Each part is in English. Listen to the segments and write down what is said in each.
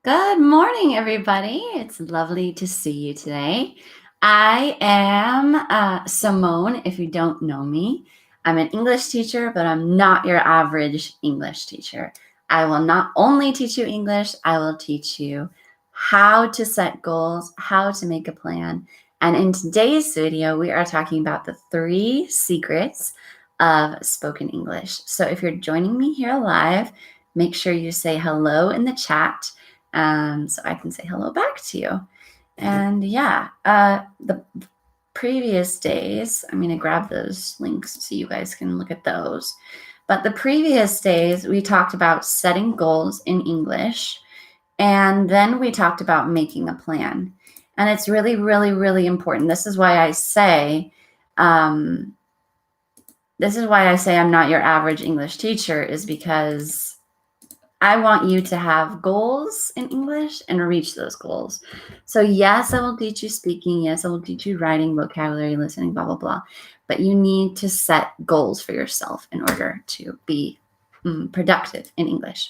Good morning, everybody. It's lovely to see you today. I am Simone, if you don't know me. I'm an English teacher, but I'm not your average English teacher. I will not only teach you English, I will teach you how to set goals, how to make a plan. And in today's video, we are talking about the 3 secrets of spoken English. So if you're joining me here live, make sure you say hello in the chat so I can say hello back to you. And the previous days, I'm going to grab those links so you guys can look at those. But the previous days, we talked about setting goals in English, and then we talked about making a plan. And it's really, really, really important. This is why I say, I'm not your average English teacher, is because I want you to have goals in English and reach those goals. So yes, I will teach you speaking. Yes, I will teach you writing, vocabulary, listening, blah, blah, blah. But you need to set goals for yourself in order to be productive in English.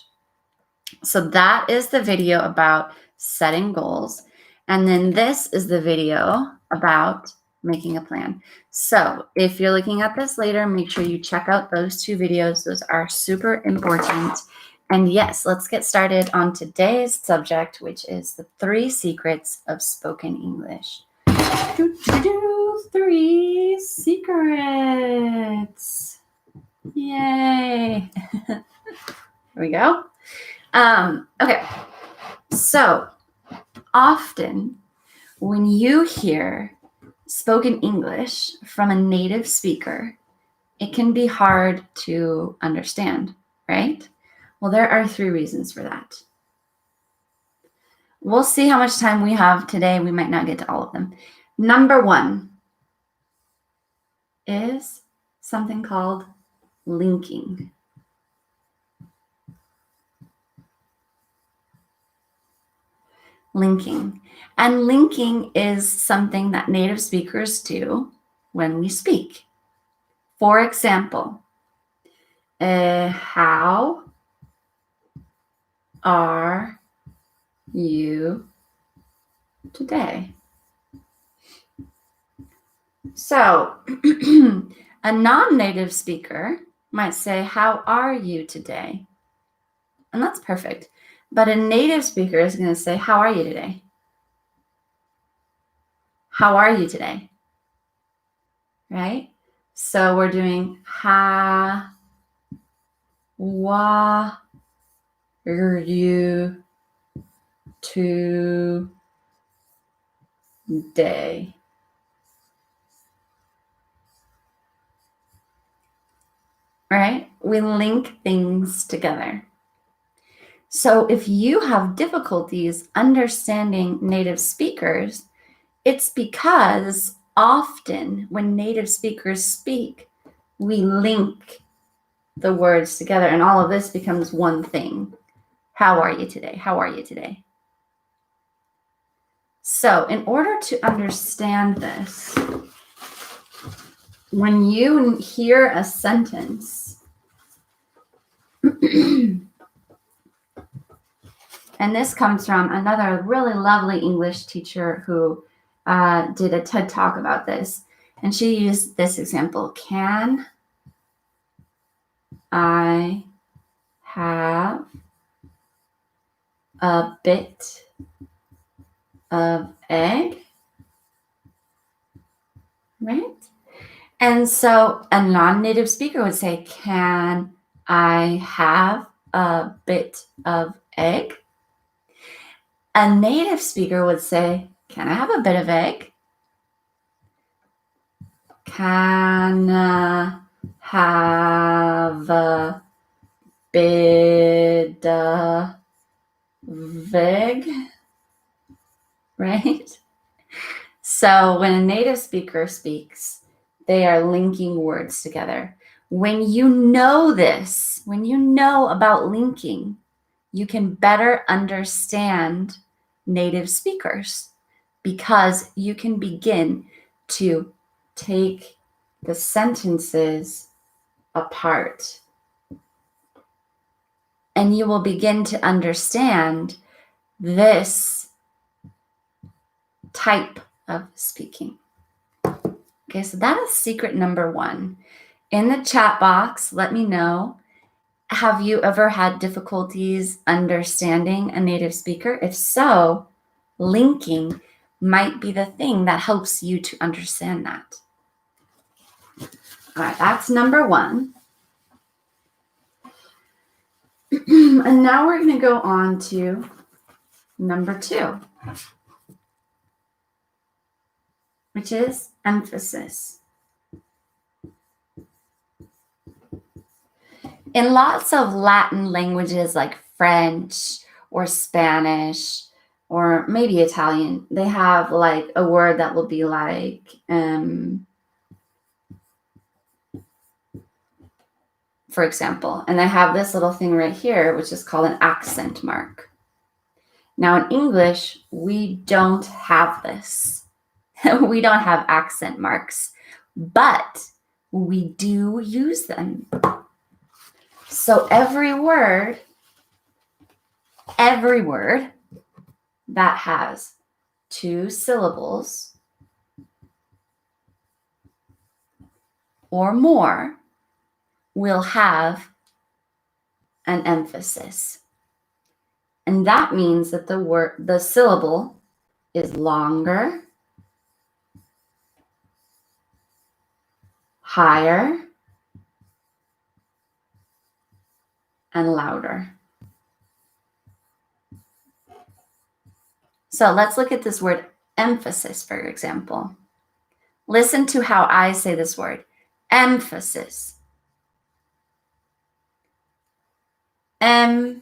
So that is the video about setting goals. And then this is the video about making a plan. So if you're looking at this later, make sure you check out those 2 videos. Those are super important. And yes, let's get started on today's subject, which is the 3 secrets of spoken English. 3 secrets. Yay. Here we go. Okay. So often when you hear spoken English from a native speaker, it can be hard to understand, right? Well, there are 3 reasons for that. We'll see how much time we have today. We might not get to all of them. Number 1 is something called linking. Linking. And linking is something that native speakers do when we speak. For example, how are you today? So a non-native speaker might say, how are you today? And that's perfect. But a native speaker is going to say, how are you today? How are you today? Right? So we're doing how are you today? Right? We link things together. So if you have difficulties understanding native speakers, it's because often when native speakers speak, we link the words together and all of this becomes one thing. How are you today? How are you today? So in order to understand this, when you hear a sentence, and this comes from another really lovely English teacher who did a TED Talk about this, and she used this example. Can I have a bit of egg? Right? And so a non-native speaker would say, can I have a bit of egg? A native speaker would say, can I have a bit of egg? Can I have a bit of egg? Right? So when a native speaker speaks, they are linking words together. When you know this, when you know about linking, you can better understand native speakers because you can begin to take the sentences apart. And you will begin to understand this type of speaking. Okay, so that is secret number 1. In the chat box, let me know, have you ever had difficulties understanding a native speaker? If so, linking might be the thing that helps you to understand that. All right, that's number 1. And now we're going to go on to number 2, which is emphasis. In lots of Latin languages like French or Spanish or maybe Italian, they have like a word that will be like, for example, and I have this little thing right here, which is called an accent mark. Now in English, we don't have this. We don't have accent marks, but we do use them. So every word that has 2 syllables or more will have an emphasis. And that means that the syllable is longer, higher, and louder. So let's look at this word emphasis, for example. Listen to how I say this word, emphasis. Emphasis.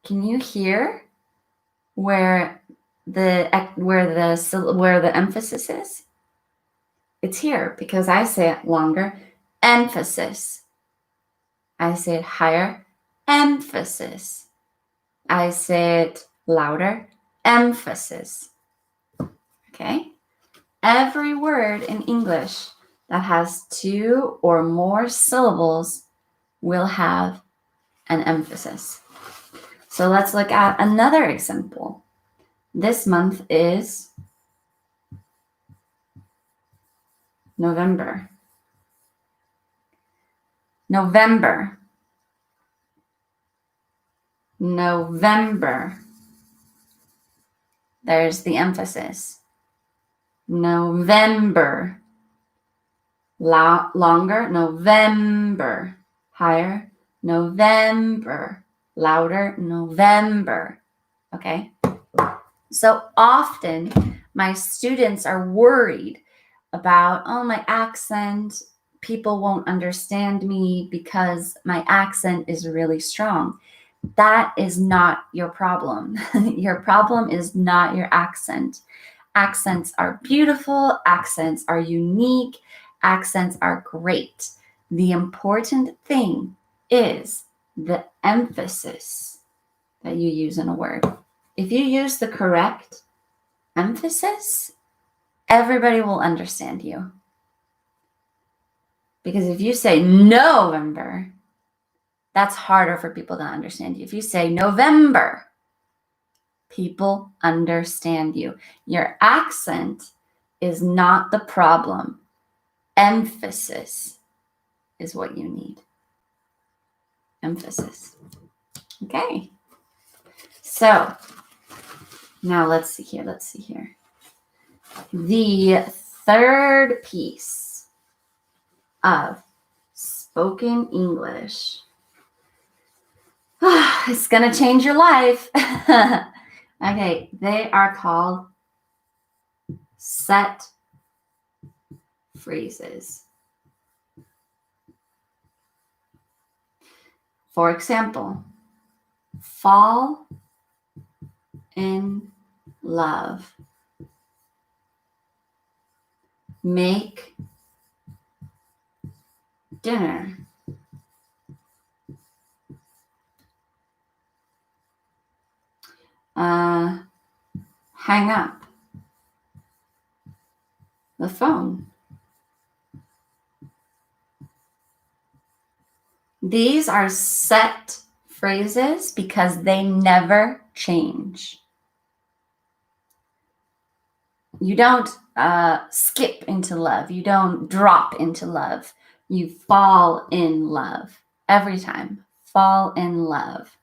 Can you hear where the emphasis is? It's here because I say it longer, emphasis. I say it higher, emphasis. I say it louder, emphasis. Okay? Every word in English that has 2 or more syllables will have an emphasis. So let's look at another example. This month is November. November. November. There's the emphasis. November. Longer, November. Higher, November. Louder, November. Okay? So often my students are worried about, oh, my accent, people won't understand me because my accent is really strong. That is not your problem. Your problem is not your accent. Accents are beautiful. Accents are unique. Accents are great. The important thing is the emphasis that you use in a word. If you use the correct emphasis, everybody will understand you. Because if you say November, that's harder for people to understand you. If you say November, people understand you. Your accent is not the problem. Emphasis is what you need. Emphasis. Okay. So now let's see here. The third piece of spoken English. It's going to change your life. Okay, they are called set phrases. For example, fall in love. Make dinner. Hang up the phone. These are set phrases because they never change. You don't skip into love. You don't drop into love. You fall in love every time. Fall in love.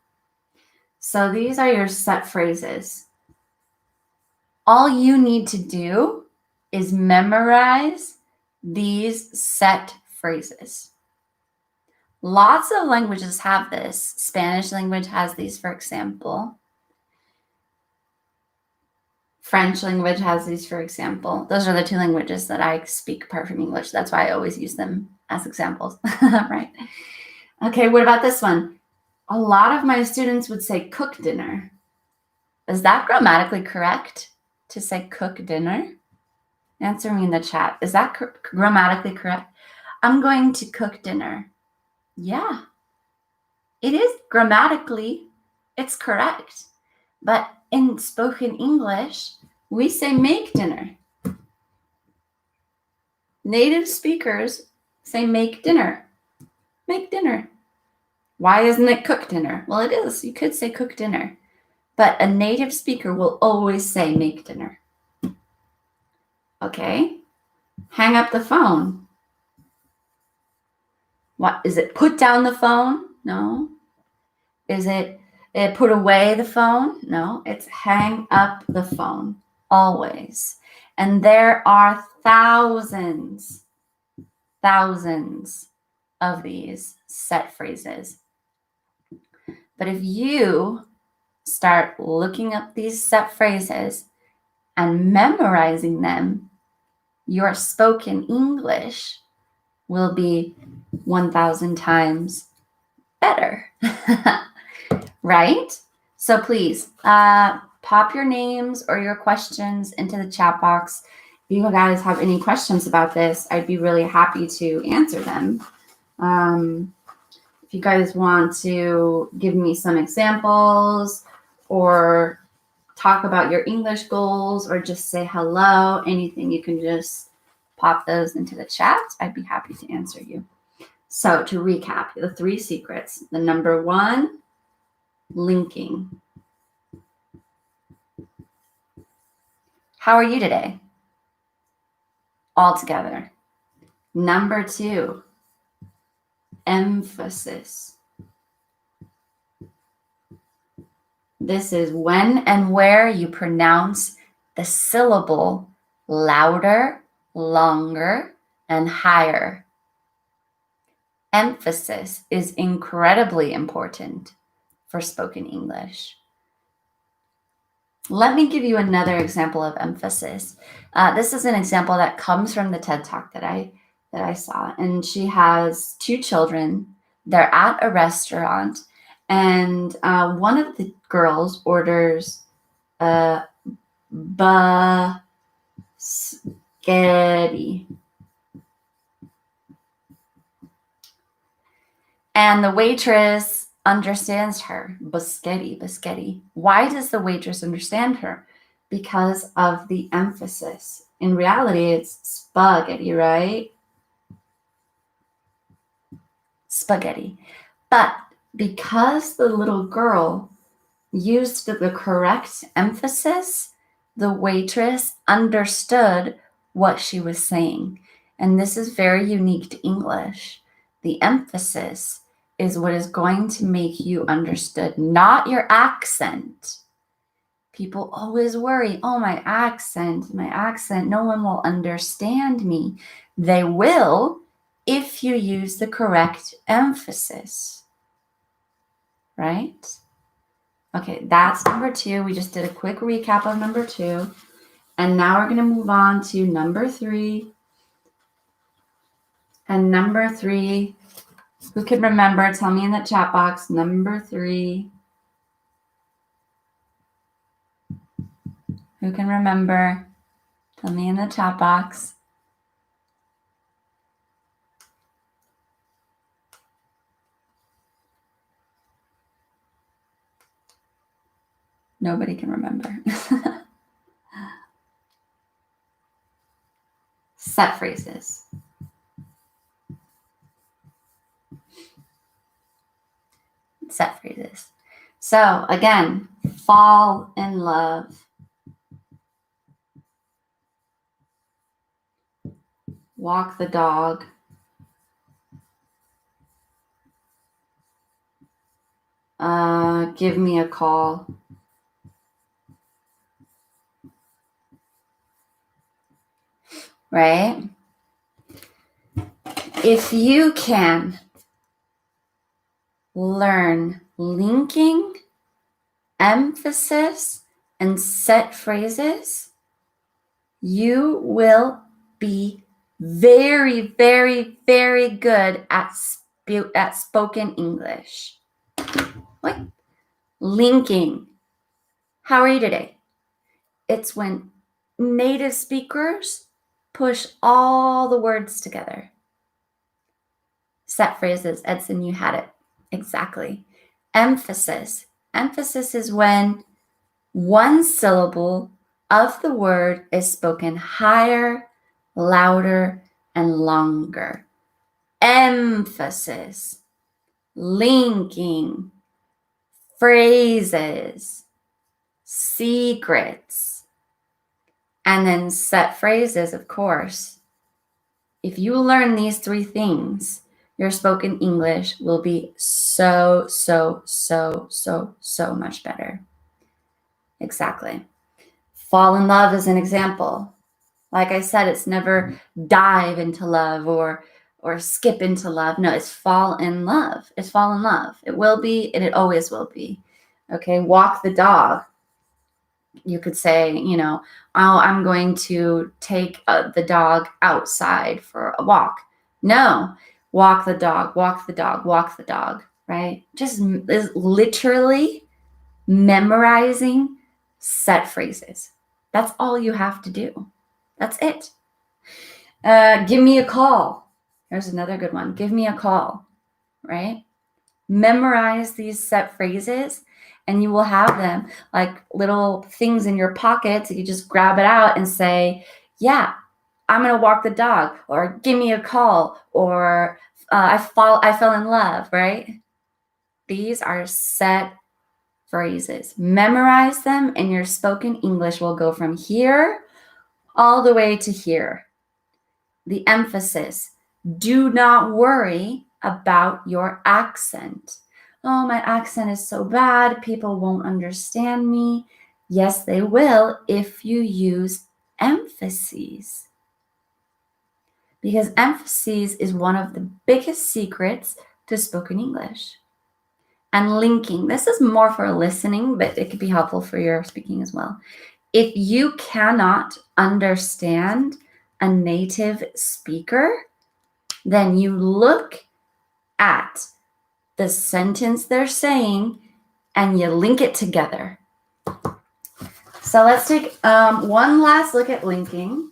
So these are your set phrases. All you need to do is memorize these set phrases. Lots of languages have this. Spanish language has these, for example. French language has these, for example. Those are the two languages that I speak apart from English. That's why I always use them as examples, right? Okay, what about this one? A lot of my students would say cook dinner. Is that grammatically correct to say cook dinner? Answer me in the chat. Is that grammatically correct? I'm going to cook dinner. Yeah, it is grammatically, it's correct. But in spoken English, we say make dinner. Native speakers say make dinner. Make dinner. Why isn't it cook dinner? Well, it is. You could say cook dinner. But a native speaker will always say make dinner. Okay? Hang up the phone. What is it? Put down the phone? No. Is it put away the phone? No. It's hang up the phone. Always. And there are thousands of these set phrases. But if you start looking up these set phrases and memorizing them, your spoken English will be 1,000 times better, right? So please pop your names or your questions into the chat box. If you guys have any questions about this, I'd be really happy to answer them. If you guys want to give me some examples or talk about your English goals or just say hello, anything, you can just pop those into the chat. I'd be happy to answer you. So to recap, the 3 secrets. The number 1, linking. How are you today? All together. Number 2, emphasis. This is when and where you pronounce the syllable louder, longer, and higher. Emphasis is incredibly important for spoken English. Let me give you another example of emphasis. This is an example that comes from the TED Talk that I saw. And she has 2 children. They're at a restaurant. And one of the girls orders spaghetti. And the waitress understands her. Biscotti. Why does the waitress understand her? Because of the emphasis. In reality, it's spaghetti, right? Spaghetti. But because the little girl used the correct emphasis, the waitress understood what she was saying. And this is very unique to English. The emphasis is what is going to make you understood, not your accent. People always worry, oh, my accent, no one will understand me. They will if you use the correct emphasis, right? Okay, that's number 2. We just did a quick recap of number 2. And now we're going to move on to number 3. And number 3, who can remember? Tell me in the chat box. Number 3. Who can remember? Tell me in the chat box. Nobody can remember. Set phrases. Set phrases. So again, fall in love. Walk the dog. Give me a call. Right? If you can learn linking, emphasis, and set phrases, you will be very, very, very good at spoken English. Like linking. How are you today? It's when native speakers push all the words together. Set phrases, Edson, you had it. Exactly. Emphasis. Emphasis is when one syllable of the word is spoken higher, louder, and longer. Emphasis. Linking. Phrases. Secrets. And then set phrases, of course. If you learn these three things, your spoken English will be so much better. Exactly. Fall in love is an example. Like I said, it's never dive into love or skip into love. No, it's fall in love. It's fall in love. It will be, and it always will be. Okay, walk the dog. You could say, oh, I'm going to take the dog outside for a walk. No, walk the dog, walk the dog, walk the dog, right? Just literally memorizing set phrases. That's all you have to do. That's it. Give me a call. Here's another good one. Give me a call, right? Memorize these set phrases and you will have them like little things in your pockets that you just grab it out and say, yeah, I'm going to walk the dog, or give me a call, or I fell in love, right? These are set phrases. Memorize them and your spoken English will go from here all the way to here. The emphasis. Do not worry about your accent. Oh, my accent is so bad. People won't understand me. Yes, they will if you use emphases. Because emphases is one of the biggest secrets to spoken English. And linking. This is more for listening, but it could be helpful for your speaking as well. If you cannot understand a native speaker, then you look at the sentence they're saying and you link it together. So let's take one last look at linking.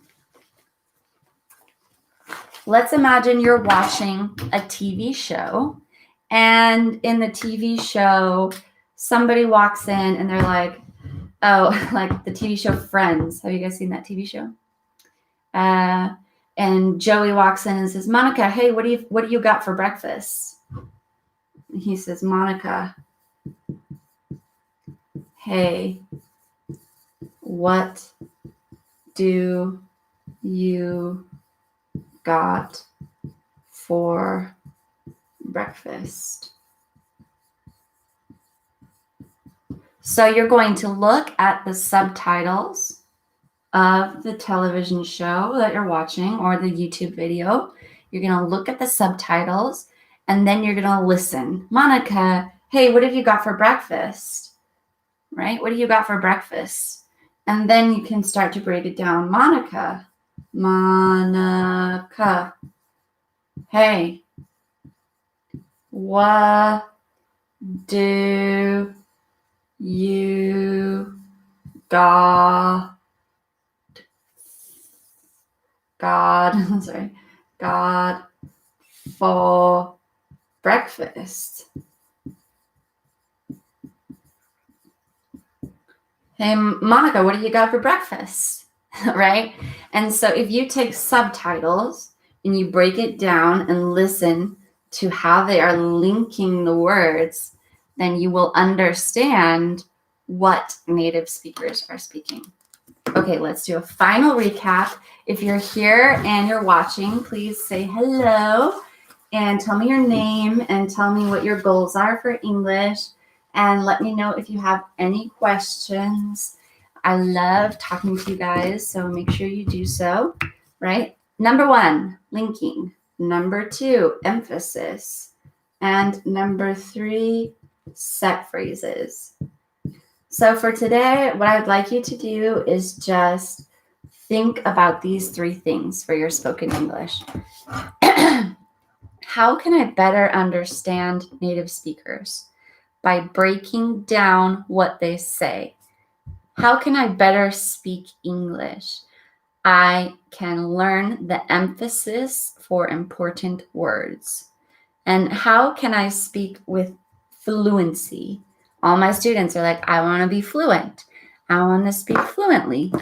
Let's imagine you're watching a TV show, and in the TV show, somebody walks in and they're like, oh, like the TV show Friends. Have you guys seen that TV show? And Joey walks in and says, Monica, hey, what do you got for breakfast? And he says, Monica, hey, what do you got for breakfast? So you're going to look at the subtitles of the television show that you're watching or the YouTube video. You're going to look at the subtitles and then you're going to listen. Monica, hey, what have you got for breakfast? Right? What do you got for breakfast? And then you can start to break it down. Monica, hey, what do you got for breakfast? Hey, Monica, what do you got for breakfast? Right? And so if you take subtitles and you break it down and listen to how they are linking the words, then you will understand what native speakers are speaking. Okay, let's do a final recap. If you're here and you're watching, please say hello and tell me your name and tell me what your goals are for English. And let me know if you have any questions. I love talking to you guys, so make sure you do so, right? Number 1, linking. Number 2, emphasis. And number 3, set phrases. So for today, what I'd like you to do is just think about these 3 things for your spoken English. How can I better understand native speakers? By breaking down what they say. How can I better speak English? I can learn the emphasis for important words. And how can I speak with fluency? All my students are like, I want to be fluent. I want to speak fluently.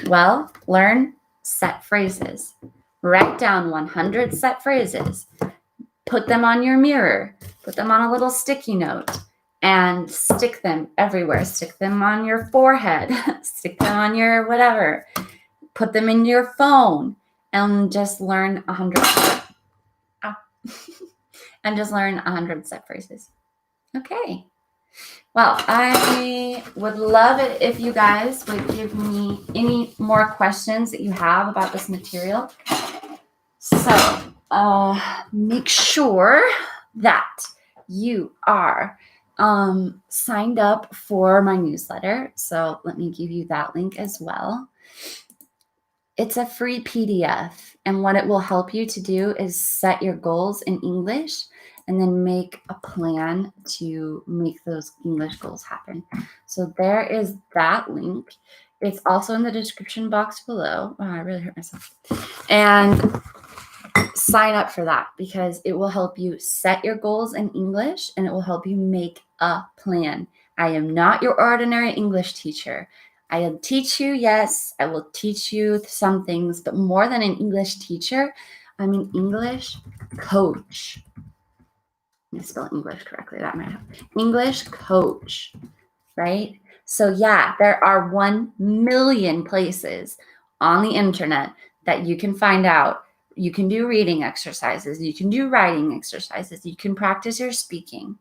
Well, learn set phrases. Write down 100 set phrases. Put them on your mirror. Put them on a little sticky note and stick them everywhere. Stick them on your forehead. Stick them on your whatever. Put them in your phone and just learn 100. And just learn 100 set phrases. Okay. Well, I would love it if you guys would give me any more questions that you have about this material. So make sure that you are signed up for my newsletter. So let me give you that link as well. It's a free PDF, and what it will help you to do is set your goals in English and then make a plan to make those English goals happen. So there is that link. It's also in the description box below. Oh, I really hurt myself. And sign up for that because it will help you set your goals in English and it will help you make a plan. I am not your ordinary English teacher. I will teach you, yes, I will teach you some things, but more than an English teacher, I'm an English coach. Let me spell English correctly. That might help. English coach, right? So yeah, there are 1 million places on the internet that you can find out. You can do reading exercises. You can do writing exercises. You can practice your speaking.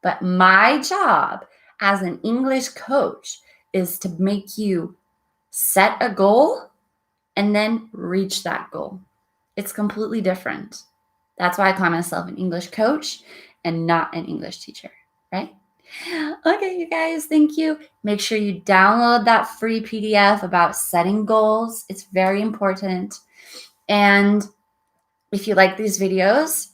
But my job as an English coach is to make you set a goal and then reach that goal. It's completely different. That's why I call myself an English coach and not an English teacher, right? Okay, you guys, thank you. Make sure you download that free PDF about setting goals. It's very important. And if you like these videos,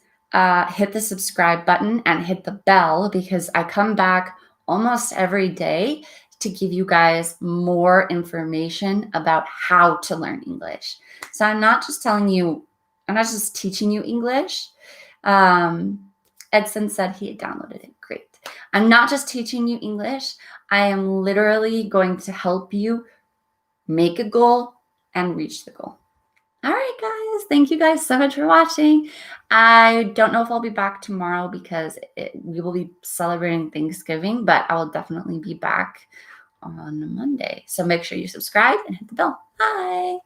hit the subscribe button and hit the bell because I come back almost every day to give you guys more information about how to learn English. So I'm not just teaching you English. Edson said he had downloaded it. Great. I'm not just teaching you English. I am literally going to help you make a goal and reach the goal. All right, guys. Thank you guys so much for watching. I don't know if I'll be back tomorrow because we will be celebrating Thanksgiving, but I will definitely be back on Monday. So make sure you subscribe and hit the bell. Bye.